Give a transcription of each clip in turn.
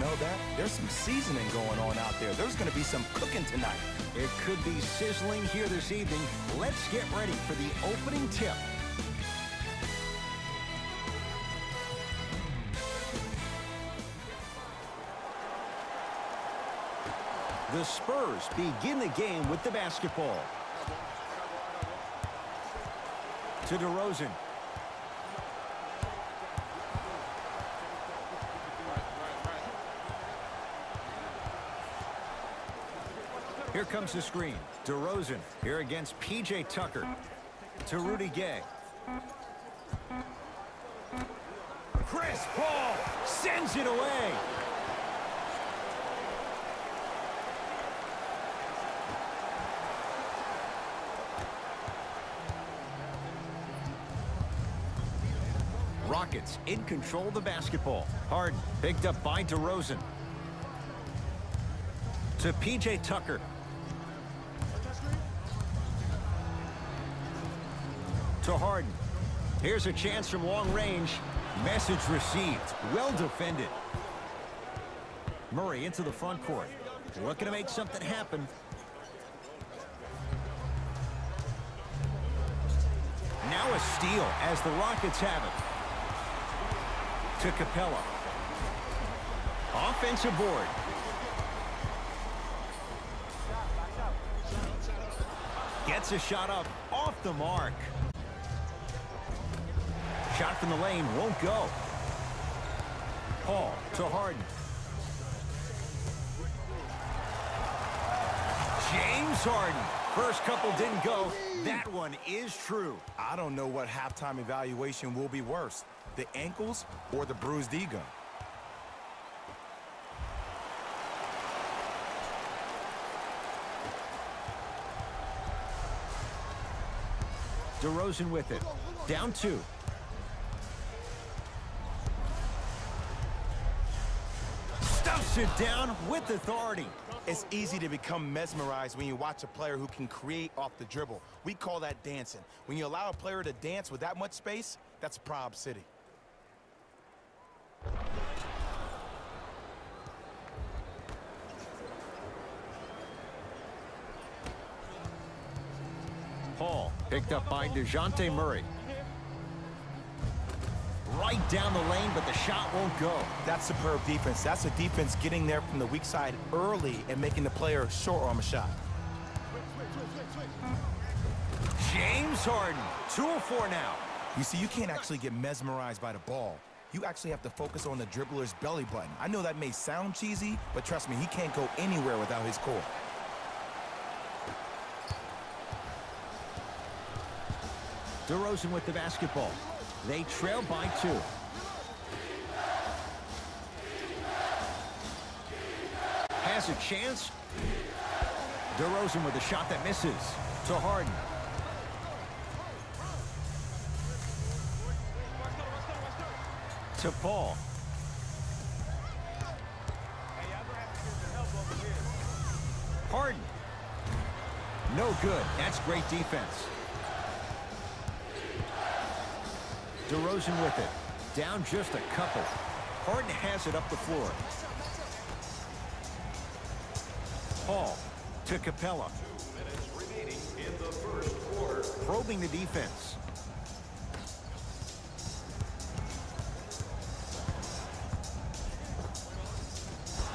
smell that? There's some seasoning going on out there. There's going to be some cooking tonight. It could be sizzling here this evening. Let's get ready for the opening tip. The Spurs begin the game with the basketball. To DeRozan. Here comes the screen. DeRozan here against P.J. Tucker. To Rudy Gay. Chris Paul sends it away. Rockets in control of the basketball. Harden picked up by DeRozan. To P.J. Tucker. To Harden. Here's a chance from long range. Message received. Well defended. Murray into the front court. Looking to make something happen. Now a steal as the Rockets have it. To Capella. Offensive board. Gets a shot up off the mark. Shot from the lane won't go. Paul to Harden. James Harden. First couple didn't go. That one is true. I don't know what halftime evaluation will be worse, the ankles or the bruised ego. DeRozan with it. Down 2. Stuffs it down with authority. It's easy to become mesmerized when you watch a player who can create off the dribble. We call that dancing. When you allow a player to dance with that much space, that's Prob City. Paul picked up by DeJounte Murray. Right down the lane, but the shot won't go. That's superb defense. That's a defense getting there from the weak side early and making the player short arm a shot. James Harden, 2 of 4 now. You see, you can't actually get mesmerized by the ball. You actually have to focus on the dribbler's belly button. I know that may sound cheesy, but trust me, he can't go anywhere without his core. DeRozan with the basketball. They trail by 2. Has a chance. DeRozan with a shot that misses. To Harden. To Paul. Harden. No good. That's great defense. DeRozan with it. Down just a couple. Harden has it up the floor. Paul to Capella. 2 minutes remaining in the first quarter. Probing the defense.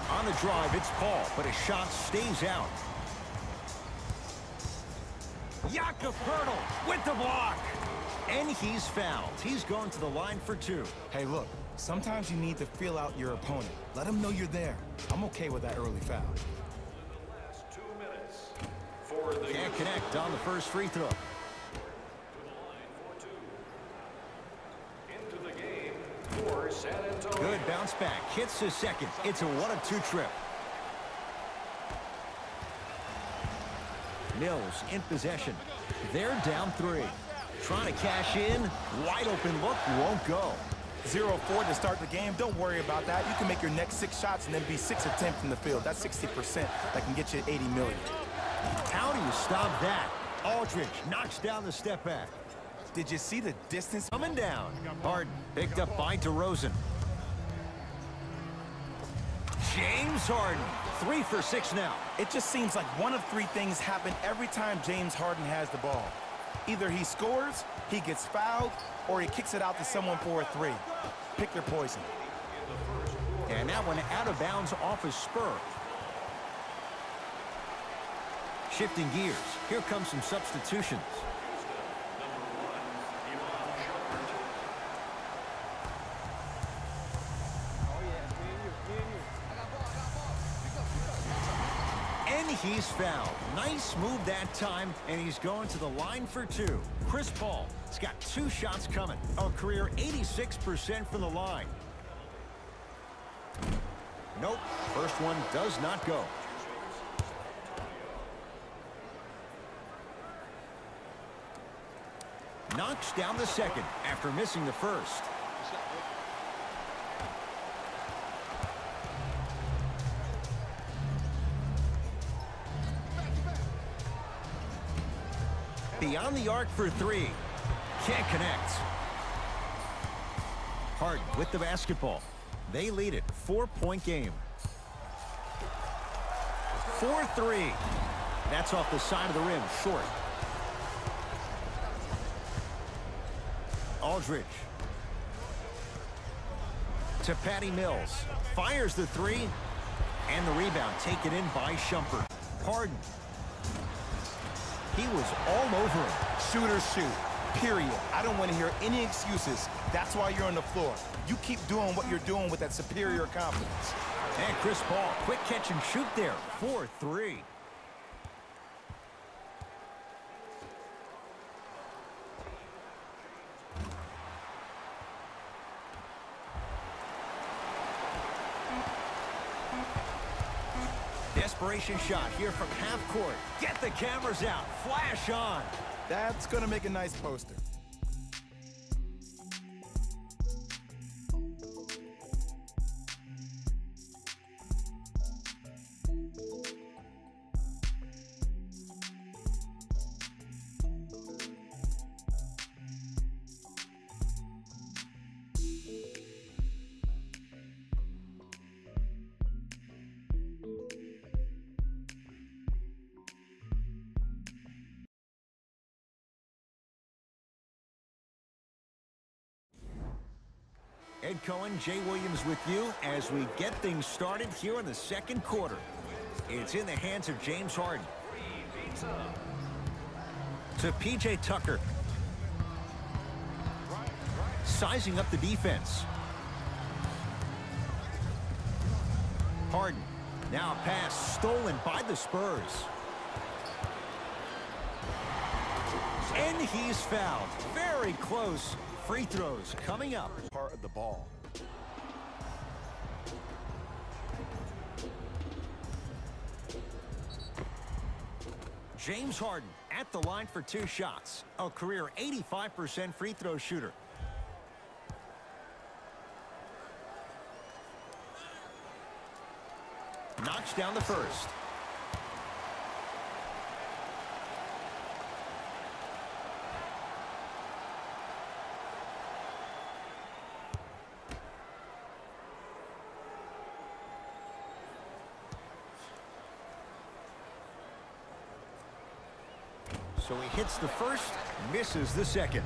On the drive, it's Paul, but his shot stays out. Jakob Poeltl with the block. And he's fouled. He's going to the line for 2. Hey, look, sometimes you need to feel out your opponent. Let him know you're there. I'm okay with that early foul. The last 2 minutes for the Can't connect on the first free throw. to the line for 2. Into the game for San Antonio. Good bounce back. Hits his second. It's a 1 of 2 trip. Mills in possession. They're down 3. Trying to cash in. Wide open look. Won't go. 0-4 to start the game. Don't worry about that. You can make your next 6 shots and then be 6 of 10 from the field. That's 60%. That can get you $80 million. How do you stop that? Aldridge knocks down the step back. Did you see the distance? Coming down. Harden picked up by DeRozan. James Harden, 3 for 6 now. It just seems like one of three things happen every time James Harden has the ball. Either he scores, he gets fouled, or he kicks it out to someone for a three. Pick your poison. And that one out of bounds off a Spur. Shifting gears, here come some substitutions. And he's fouled. Nice move that time, and he's going to the line for 2. Chris Paul has got 2 shots coming. A career 86% from the line. Nope, first one does not go. Knocks down the second after missing the first. Beyond the arc for 3. Can't connect. Harden with the basketball. They lead it. 4-point game. 4-3. That's off the side of the rim. Short. Aldridge. To Patty Mills. Fires the 3. And the rebound taken in by Shumpert. Harden. He was all over him. Shooters shoot. Period. I don't want to hear any excuses. That's why you're on the floor. You keep doing what you're doing with that superior confidence. And Chris Paul, quick catch and shoot there. 4-3. Desperation shot here from half court. Get the cameras out. Flash on. That's going to make a nice poster. Ed Cohen, Jay Williams with you as we get things started here in the second quarter. It's in the hands of James Harden. To P.J. Tucker. Sizing up the defense. Harden. Now a pass stolen by the Spurs. And he's fouled. Very close. Free throws coming up. Part of the ball. James Harden at the line for 2 shots. A career 85% free throw shooter. Knocks down the first. So he hits the first, misses the second.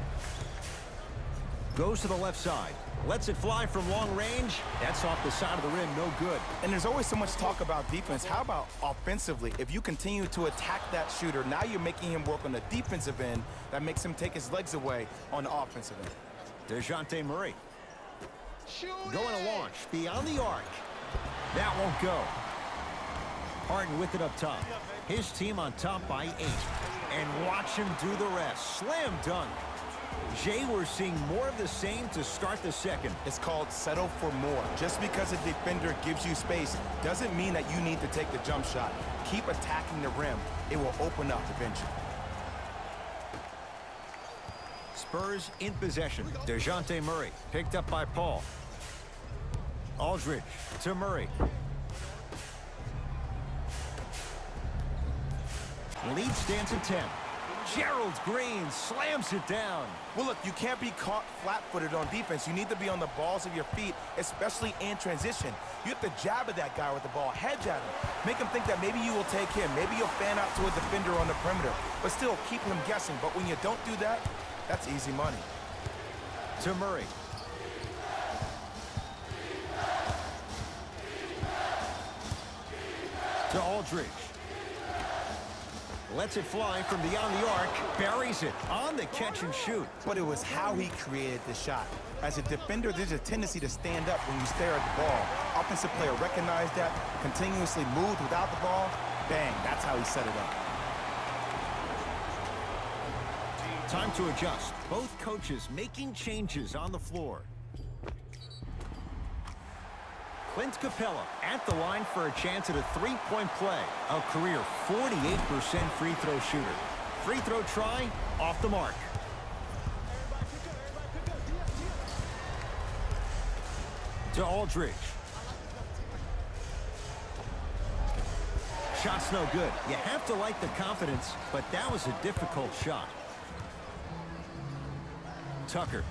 Goes to the left side. Lets it fly from long range. That's off the side of the rim, no good. And there's always so much talk about defense. How about offensively? If you continue to attack that shooter, now you're making him work on the defensive end. That makes him take his legs away on the offensive end. DeJounte Murray. Going to launch beyond the arc. That won't go. Harden with it up top. His team on top by 8. And watch him do the rest. Slam dunk. Jay, we're seeing more of the same to start the second. It's called settle for more. Just because a defender gives you space doesn't mean that you need to take the jump shot. Keep attacking the rim. It will open up eventually. Spurs in possession. DeJounte Murray picked up by Paul. Aldridge to Murray. Lead stands at 10. Gerald Green slams it down. Well, look, you can't be caught flat-footed on defense. You need to be on the balls of your feet, especially in transition. You have to jab at that guy with the ball, hedge at him. Make him think that maybe you will take him. Maybe you'll fan out to a defender on the perimeter. But still, keep him guessing. But when you don't do that, that's easy money. To Murray. To Aldridge. Lets it fly from beyond the arc. Buries it on the catch and shoot. But it was how he created the shot. As a defender, there's a tendency to stand up when you stare at the ball. Offensive player recognized that, continuously moved without the ball. Bang, that's how he set it up. Time to adjust. Both coaches making changes on the floor. Clint Capella at the line for a chance at a three-point play. A career 48% free throw shooter. Free throw try, off the mark. To Aldridge. Shot's no good. You have to like the confidence, but that was a difficult shot. Tucker.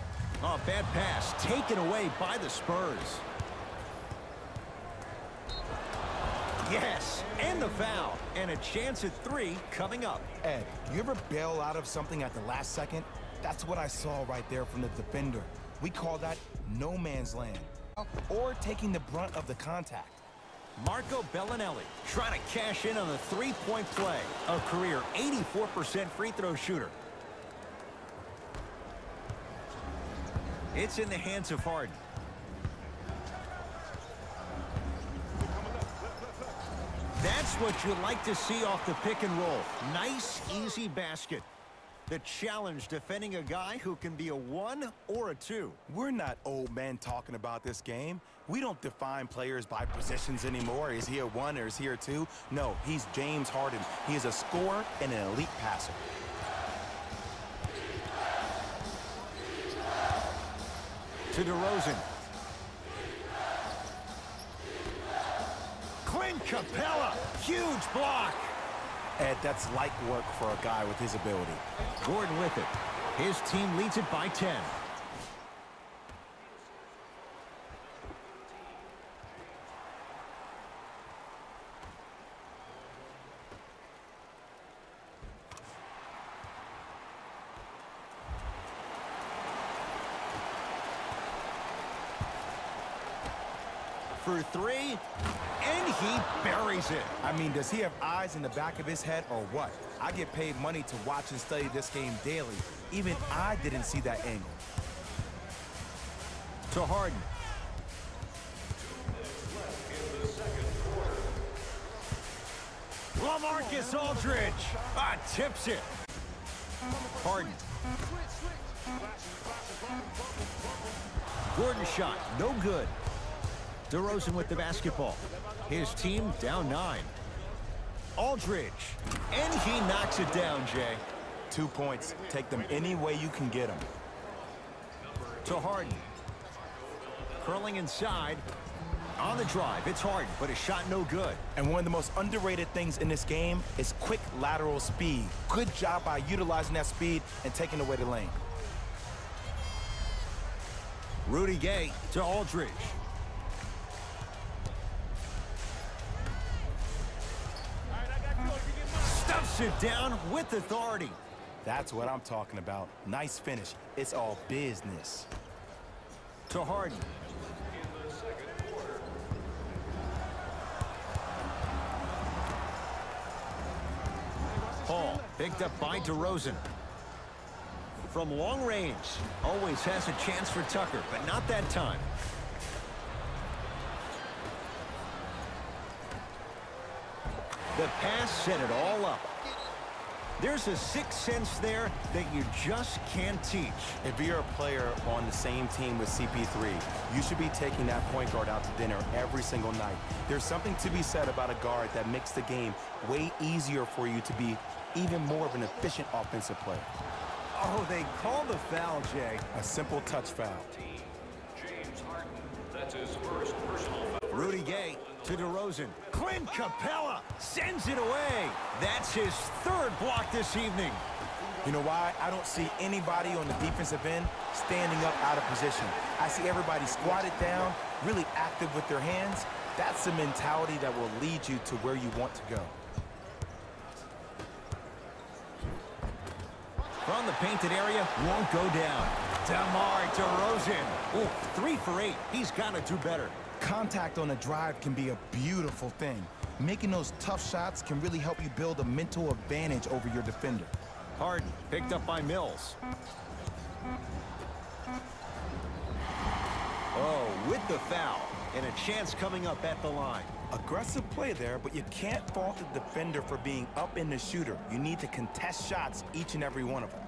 Oh, bad pass. Taken away by the Spurs. Yes, and the foul. And a chance at three coming up. Ed, you ever bail out of something at the last second? That's what I saw right there from the defender. We call that no man's land. Or taking the brunt of the contact. Marco Bellinelli trying to cash in on the three-point play. A career 84% free throw shooter. It's in the hands of Harden. That's what you like to see off the pick and roll. Nice, easy basket. The challenge defending a guy who can be a 1 or a 2. We're not old men talking about this game. We don't define players by positions anymore. Is he a 1 or is he a 2? No, he's James Harden. He is a scorer and an elite passer. To DeRozan. Clint Capella, huge block. Ed, that's light work for a guy with his ability. Gordon with it. His team leads it by 10. For three, and he buries it. I mean, does he have eyes in the back of his head or what? I get paid money to watch and study this game daily. Even I didn't see that angle. To Harden. LaMarcus Aldridge tips it. Harden. Gordon shot, no good. DeRozan with the basketball. His team down 9. Aldridge. And he knocks it down, Jay. 2 points. Take them any way you can get them. To Harden. Curling inside. On the drive, it's Harden, but his shot no good. And one of the most underrated things in this game is quick lateral speed. Good job by utilizing that speed and taking away the lane. Rudy Gay to Aldridge. Stuffs it down with authority. That's what I'm talking about. Nice finish. It's all business. To Harden. Paul picked up by DeRozan. From long range, always has a chance for Tucker, but not that time. The pass set it all up. There's a sixth sense there that you just can't teach. If you're a player on the same team with CP3, you should be taking that point guard out to dinner every single night. There's something to be said about a guard that makes the game way easier for you to be even more of an efficient offensive player. Oh, they call the foul, Jay. A simple touch foul. James Harden. That's his first personal foul. Rudy Gay to DeRozan. Clint Capella sends it away. That's his third block this evening. You know why? I don't see anybody on the defensive end standing up out of position. I see everybody squatted down, really active with their hands. That's the mentality that will lead you to where you want to go. From the painted area, won't go down. DeMar DeRozan. Oh, 3 for 8. He's got to do better. Contact on a drive can be a beautiful thing. Making those tough shots can really help you build a mental advantage over your defender. Harden picked up by Mills. Oh, with the foul. And a chance coming up at the line. Aggressive play there, but you can't fault the defender for being up in the shooter. You need to contest shots, each and every one of them.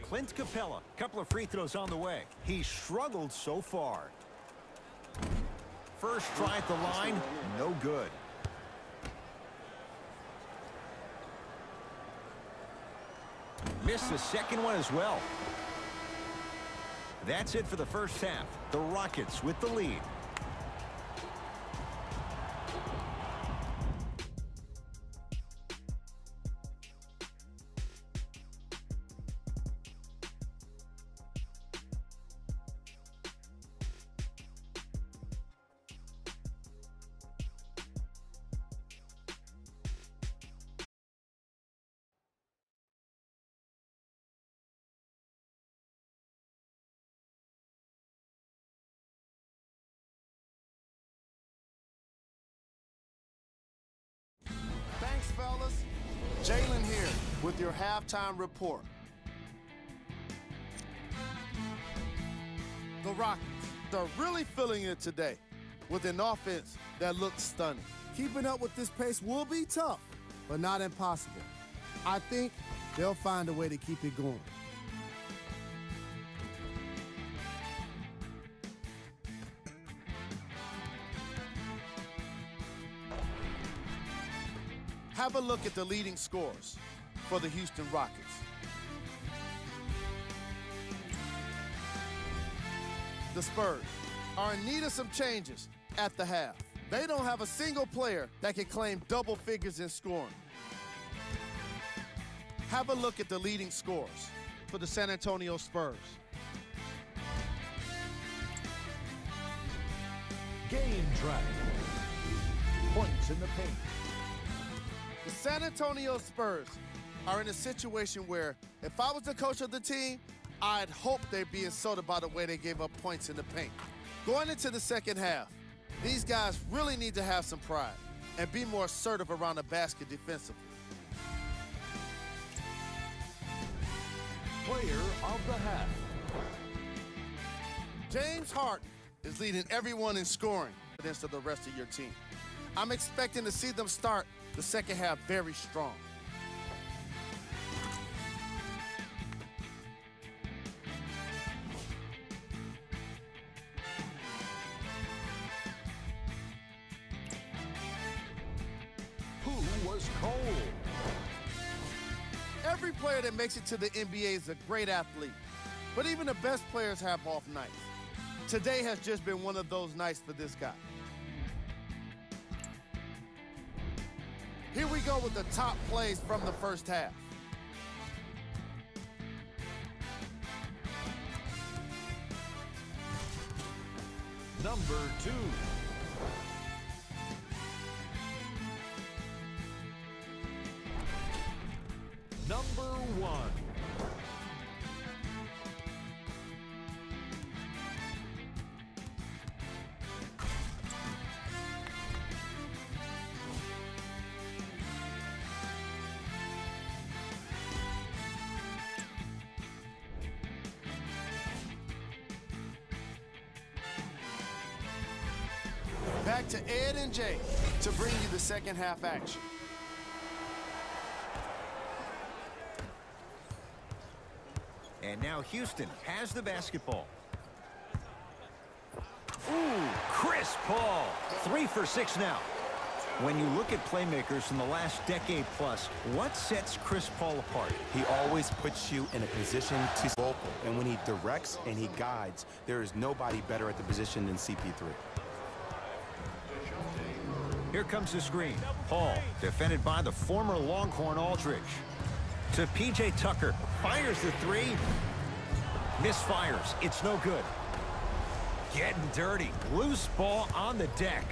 Clint Capella, couple of free throws on the way. He struggled so far. First try at the line, no good. Missed the second one as well. That's it for the first half. The Rockets with the lead. Thanks, fellas. Jalen here with your halftime report. The Rockets are really feeling it today with an offense that looks stunning. Keeping up with this pace will be tough, but not impossible. I think they'll find a way to keep it going. Have a look at the leading scorers for the Houston Rockets. The Spurs are in need of some changes at the half. They don't have a single player that can claim double figures in scoring. Have a look at the leading scorers for the San Antonio Spurs. Game track. Points in the paint. The San Antonio Spurs are in a situation where if I was the coach of the team, I'd hope they'd be insulted by the way they gave up points in the paint. Going into the second half, these guys really need to have some pride and be more assertive around the basket defensively. Player of the half. James Harden is leading everyone in scoring against the rest of your team. I'm expecting to see them start the second half very strong. Who was cold? Every player that makes it to the NBA is a great athlete, but even the best players have off nights. Today has just been one of those nights for this guy. Here we go with the top plays from the first half. Number 2. Number 1. Back to Ed and Jay to bring you the second half action. And now Houston has the basketball. Ooh, Chris Paul. 3 for 6 now. When you look at playmakers in the last decade plus, what sets Chris Paul apart? He always puts you in a position to vocal, and when he directs and he guides, there is nobody better at the position than CP3. Here comes the screen. Paul, defended by the former Longhorn Aldridge. To P.J. Tucker, fires the three. Misfires, it's no good. Getting dirty, loose ball on the deck.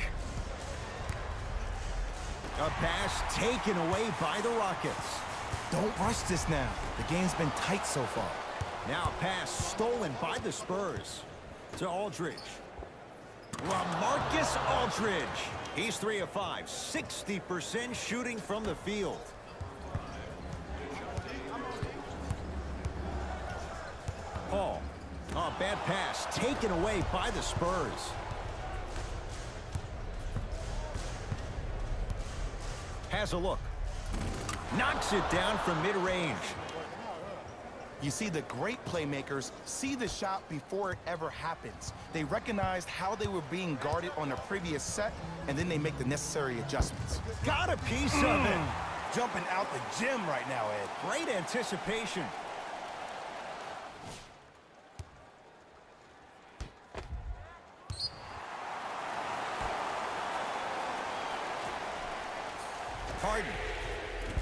A pass taken away by the Rockets. Don't rush this now. The game's been tight so far. Now a pass stolen by the Spurs. To Aldridge. LaMarcus Aldridge. He's 3 of 5, 60% shooting from the field. Paul. Oh, bad pass taken away by the Spurs. Has a look. Knocks it down from mid-range. You see, the great playmakers see the shot before it ever happens. They recognized how they were being guarded on the previous set, and then they make the necessary adjustments. Got a piece of it. Jumping out the gym right now, Ed. Great anticipation. Harden.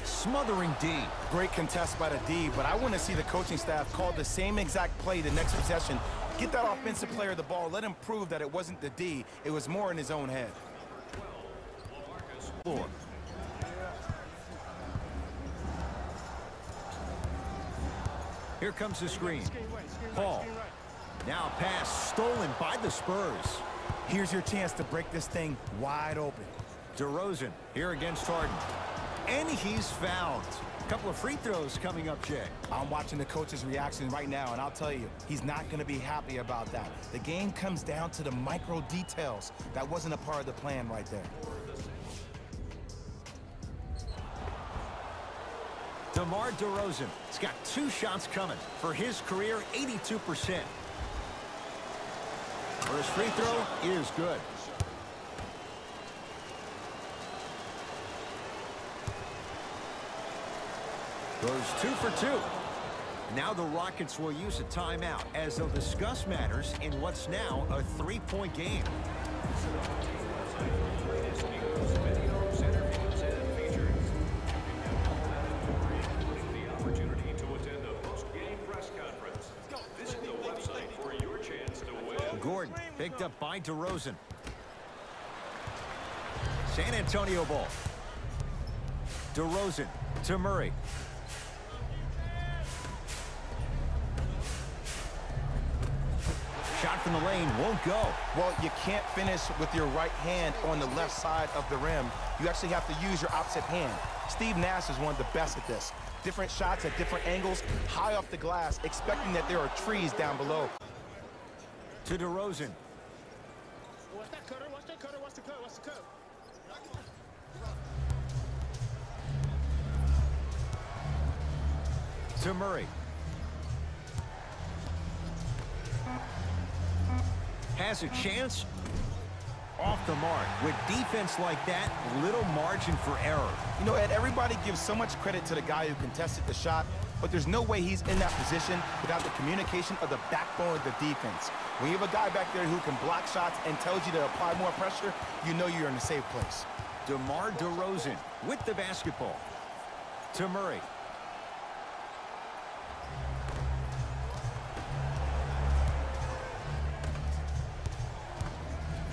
Smothering D. Great contest by the D, but I want to see the coaching staff call the same exact play the next possession. Get that offensive player the ball. Let him prove that it wasn't the D. It was more in his own head. Floor. Here comes the screen. Paul. Now a pass stolen by the Spurs. Here's your chance to break this thing wide open. DeRozan here against Harden. And he's fouled. A couple of free throws coming up, Jay. I'm watching the coach's reaction right now, and I'll tell you, he's not going to be happy about that. The game comes down to the micro details. That wasn't a part of the plan right there. DeMar DeRozan has got 2 shots coming. For his career, 82%. First free throw is good. Goes 2 for 2. Now the Rockets will use a timeout as they'll discuss matters in what's now a 3-point game. Gordon picked up by DeRozan. San Antonio ball. DeRozan to Murray. Shot from the lane won't go. Well, you can't finish with your right hand on the left side of the rim. You actually have to use your opposite hand. Steve Nash is one of the best at this. Different shots at different angles, high off the glass, expecting that there are trees down below. To DeRozan. Watch that cutter, watch that cutter, watch the cut, watch the cut. To Murray. Has a chance. Off the mark. With defense like that, little margin for error. You know, Ed, everybody gives so much credit to the guy who contested the shot, but there's no way he's in that position without the communication of the backbone of the defense. When you have a guy back there who can block shots and tells you to apply more pressure, you know you're in a safe place. DeMar DeRozan with the basketball. To Murray.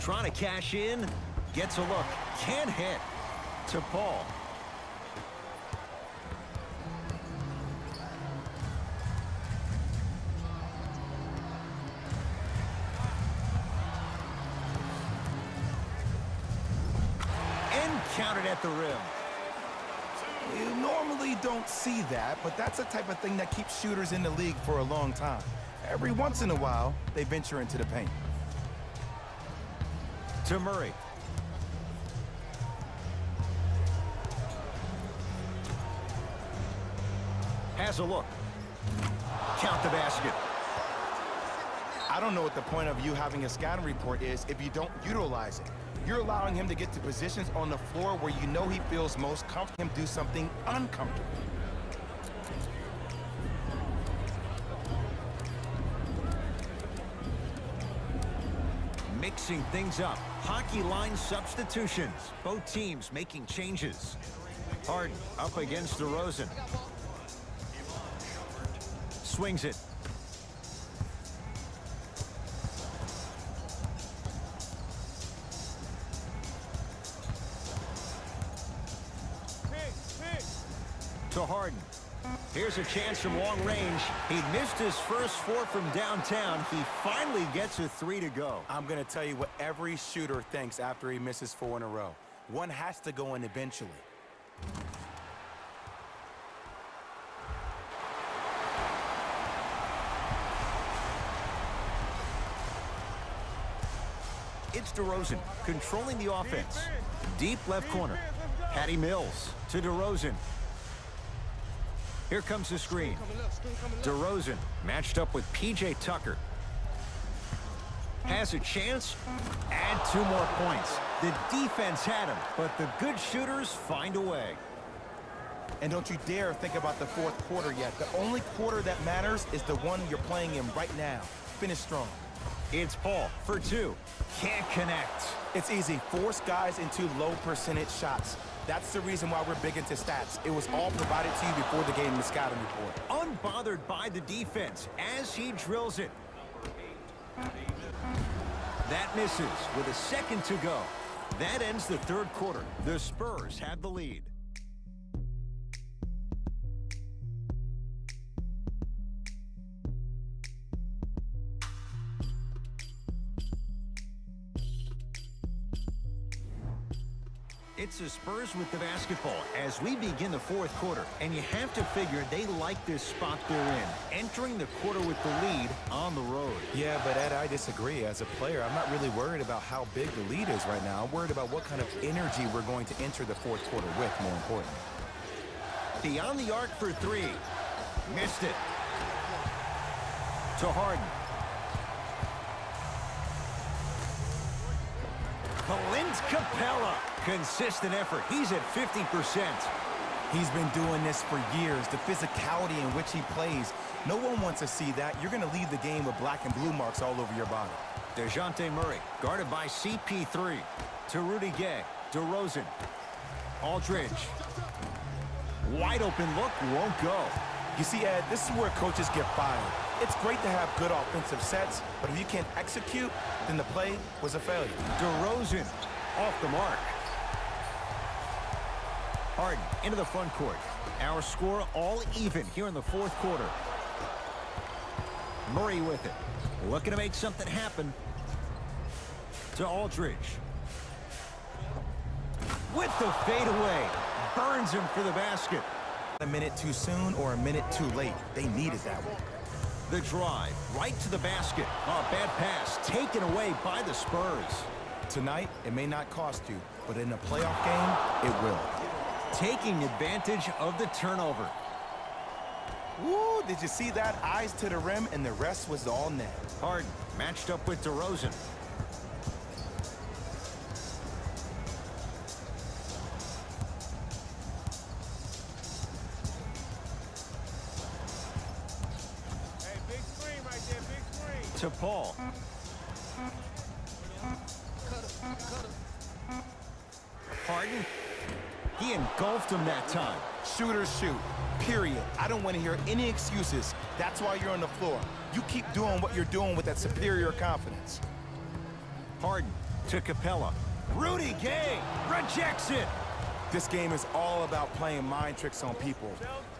Trying to cash in. Gets a look. Can't hit. To Paul. And counted at the rim. You normally don't see that, but that's the type of thing that keeps shooters in the league for a long time. Every once in a while, they venture into the paint. To Murray. Has a look. Count the basket. I don't know what the point of you having a scouting report is if you don't utilize it. You're allowing him to get to positions on the floor where you know he feels most comfortable, him do something uncomfortable. Mixing things up. Hockey line substitutions. Both teams making changes. Harden up against DeRozan. Swings it. To Harden. Here's a chance from long range. He missed his first 4 from downtown. He finally gets a 3 to go. I'm going to tell you what every shooter thinks after he misses 4 in a row. One has to go in eventually. It's DeRozan controlling the offense. Deep left corner. Patty Mills to DeRozan. Here comes the screen. DeRozan matched up with P.J. Tucker. Has a chance. Add 2 more points. The defense had him, but the good shooters find a way. And don't you dare think about the fourth quarter yet. The only quarter that matters is the one you're playing in right now. Finish strong. It's Paul for 2. Can't connect. It's easy. Force guys into low percentage shots. That's the reason why we're big into stats. It was all provided to you before the game in the scouting report. Unbothered by the defense as he drills it. That misses with a second to go. That ends the third quarter. The Spurs have the lead. It's the Spurs with the basketball as we begin the fourth quarter. And you have to figure they like this spot they're in, entering the quarter with the lead on the road. Yeah, but Ed, I disagree. As a player, I'm not really worried about how big the lead is right now. I'm worried about what kind of energy we're going to enter the fourth quarter with, more important. Beyond the arc for 3. Missed it. To Harden. Clint Capella. Consistent effort. He's at 50%. He's been doing this for years. The physicality in which he plays. No one wants to see that. You're going to leave the game with black and blue marks all over your body. DeJounte Murray, guarded by CP3. To Rudy Gay. DeRozan. Aldridge. Wide open look. Won't go. You see, Ed, this is where coaches get fired. It's great to have good offensive sets, but if you can't execute, then the play was a failure. DeRozan off the mark. Harden into the front court. Our score all even here in the fourth quarter. Murray with it. Looking to make something happen. To Aldridge. With the fadeaway. Burns him for the basket. A minute too soon or a minute too late. They needed that one. The drive right to the basket. Oh, bad pass taken away by the Spurs. Tonight, it may not cost you, but in a playoff game, it will. Taking advantage of the turnover. Woo, did you see that? Eyes to the rim, and the rest was all net. Harden matched up with DeRozan. Hey, big screen right there, big screen. To Paul. Harden. He engulfed him that time. Shooters shoot, period. I don't want to hear any excuses. That's why you're on the floor. You keep doing what you're doing with that superior confidence. Harden to Capella. Rudy Gay rejects it. This game is all about playing mind tricks on people.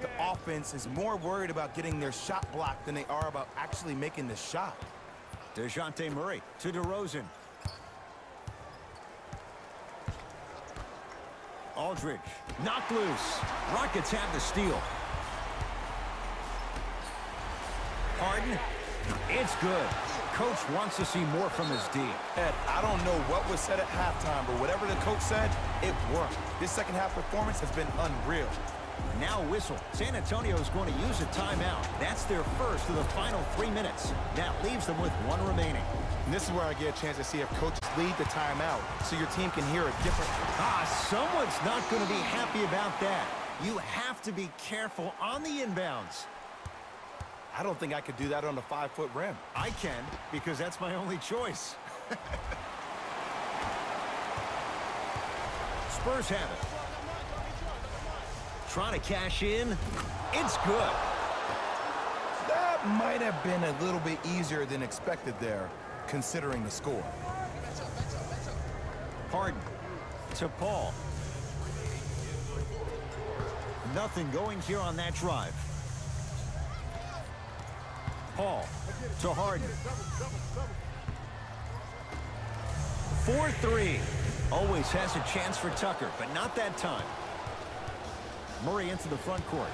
The offense is more worried about getting their shot blocked than they are about actually making the shot. DeJounte Murray to DeRozan. Aldridge knocked loose. Rockets have the steal. Harden. It's good. Coach wants to see more from his D. Ed, I don't know what was said at halftime, but whatever the coach said, it worked. This second half performance has been unreal. Now whistle. San Antonio is going to use a timeout. That's their first of the final 3 minutes. That leaves them with 1 remaining. And this is where I get a chance to see if coaches lead the timeout so your team can hear a different... Someone's not going to be happy about that. You have to be careful on the inbounds. I don't think I could do that on a 5-foot rim. I can, because that's my only choice. Spurs have it. Trying to cash in. It's good. That might have been a little bit easier than expected there, considering the score. Harden to Paul. Nothing going here on that drive. Paul to Harden. 4-3. Always has a chance for Tucker, but not that time. Murray into the front court.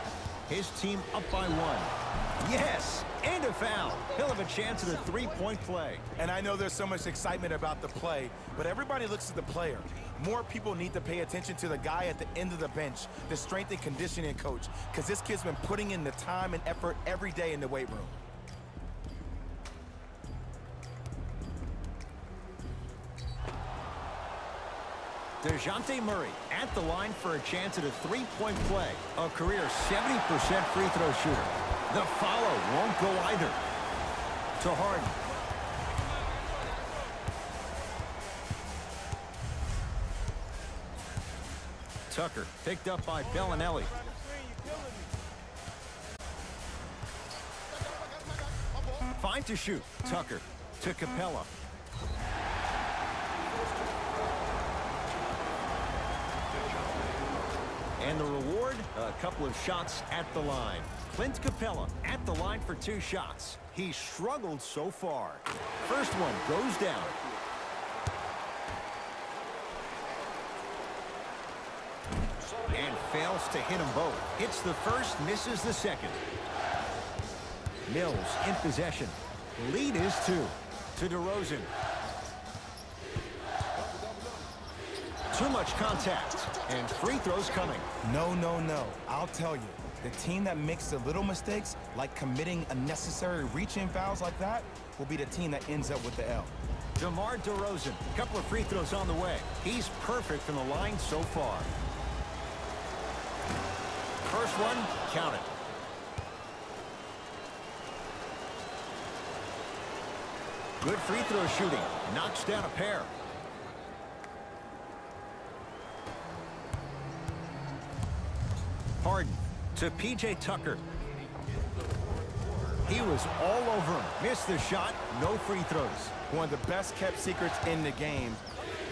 His team up by 1. Yes, and a foul. He'll have a chance at a three-point play. And I know there's so much excitement about the play, but everybody looks at the player. More people need to pay attention to the guy at the end of the bench, the strength and conditioning coach, because this kid's been putting in the time and effort every day in the weight room. DeJounte Murray at the line for a chance at a three-point play. A career 70% free throw shooter. The follow won't go either. To Harden. Tucker picked up by Bellinelli. Fine to shoot. Tucker to Capella. And the reward, a couple of shots at the line. Clint Capella at the line for 2 shots. He struggled so far. First one goes down. And fails to hit them both. Hits the first, misses the second. Mills in possession. Lead is 2 to DeRozan. Too much contact, and free throws coming. No, no, no. I'll tell you, the team that makes the little mistakes, like committing unnecessary reach-in fouls like that, will be the team that ends up with the L. DeMar DeRozan, a couple of free throws on the way. He's perfect from the line so far. First one, count it. Good free throw shooting. Knocks down a pair. Harden to P.J. Tucker. He was all over him. Missed the shot. No free throws. One of the best kept secrets in the game.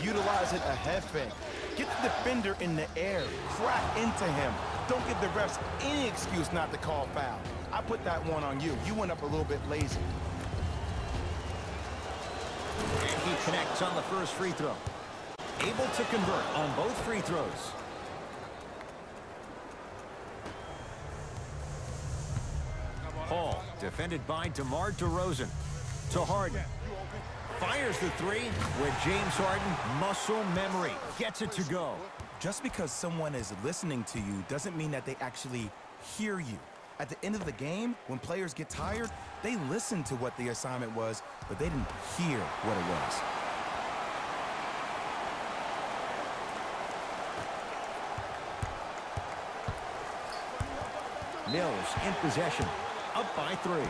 Utilize it a head fake. Get the defender in the air. Crack into him. Don't give the refs any excuse not to call foul. I put that one on you. You went up a little bit lazy. And he connects on the first free throw. Able to convert on both free throws. Paul, defended by DeMar DeRozan. To Harden. Fires the 3 with James Harden, muscle memory. Gets it to go. Just because someone is listening to you doesn't mean that they actually hear you. At the end of the game, when players get tired, they listen to what the assignment was, but they didn't hear what it was. Mills in possession. Up by 3.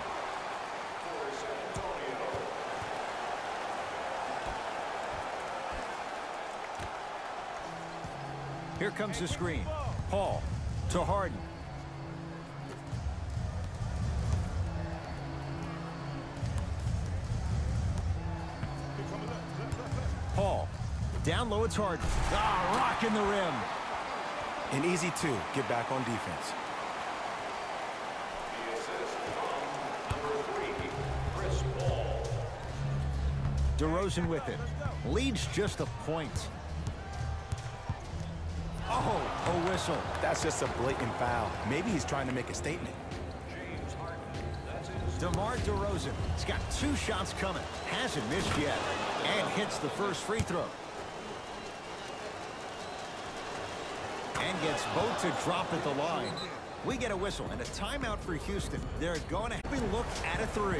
Here comes the screen. Paul to Harden. Paul. Down low, it's Harden. Ah, rocking the rim. An easy 2. Get back on defense. DeRozan with it. Leads just a point. Oh, a whistle. That's just a blatant foul. Maybe he's trying to make a statement. DeMar DeRozan. He's got 2 shots coming. Hasn't missed yet. And hits the first free throw. And gets both to drop at the line. We get a whistle and a timeout for Houston. They're going to look at a 3.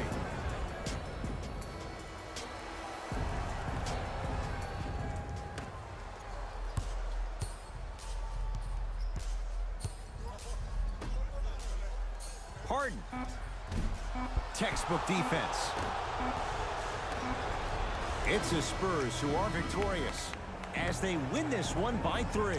Harden. Textbook defense. It's the Spurs who are victorious as they win this one by 3.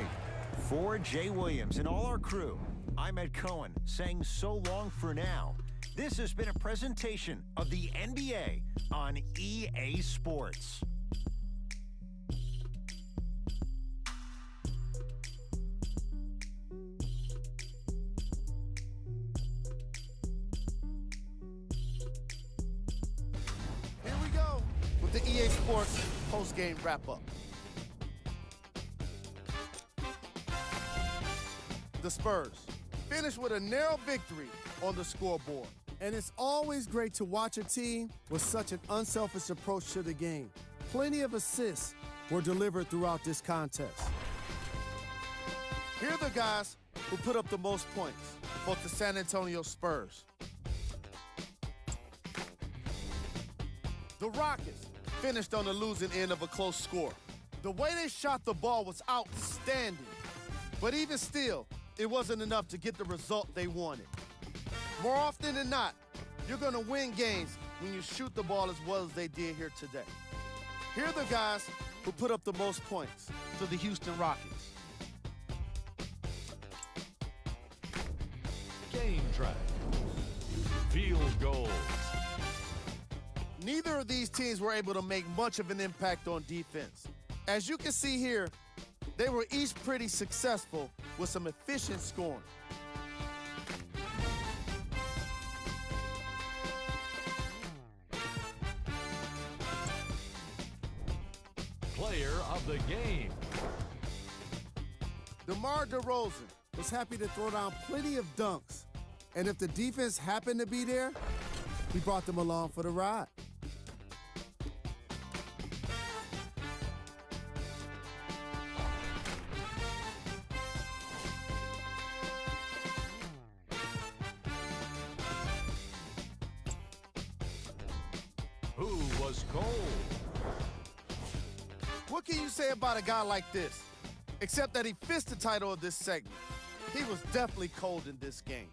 For Jay Williams and all our crew, I'm Ed Cohen saying so long for now. This has been a presentation of the NBA on EA Sports. Here we go with the EA Sports post-game wrap-up. The Spurs finished with a narrow victory on the scoreboard. And it's always great to watch a team with such an unselfish approach to the game. Plenty of assists were delivered throughout this contest. Here are the guys who put up the most points for the San Antonio Spurs. The Rockets finished on the losing end of a close score. The way they shot the ball was outstanding, but even still, it wasn't enough to get the result they wanted. More often than not, you're going to win games when you shoot the ball as well as they did here today. Here are the guys who put up the most points for the Houston Rockets. Game drive. Field goals. Neither of these teams were able to make much of an impact on defense. As you can see here, they were each pretty successful with some efficient scoring. Player of the game. DeMar DeRozan was happy to throw down plenty of dunks. And if the defense happened to be there, he brought them along for the ride. Who was cold? What can you say about a guy like this? Except that he fits the title of this segment. He was definitely cold in this game.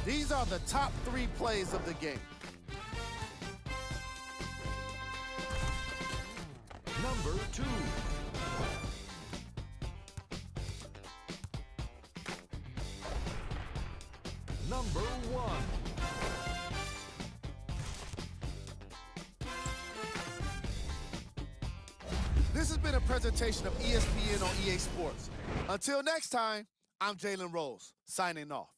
These are the top 3 plays of the game. Number 2. Number 1. This has been a presentation of ESPN on EA Sports. Until next time, I'm Jalen Rose, signing off.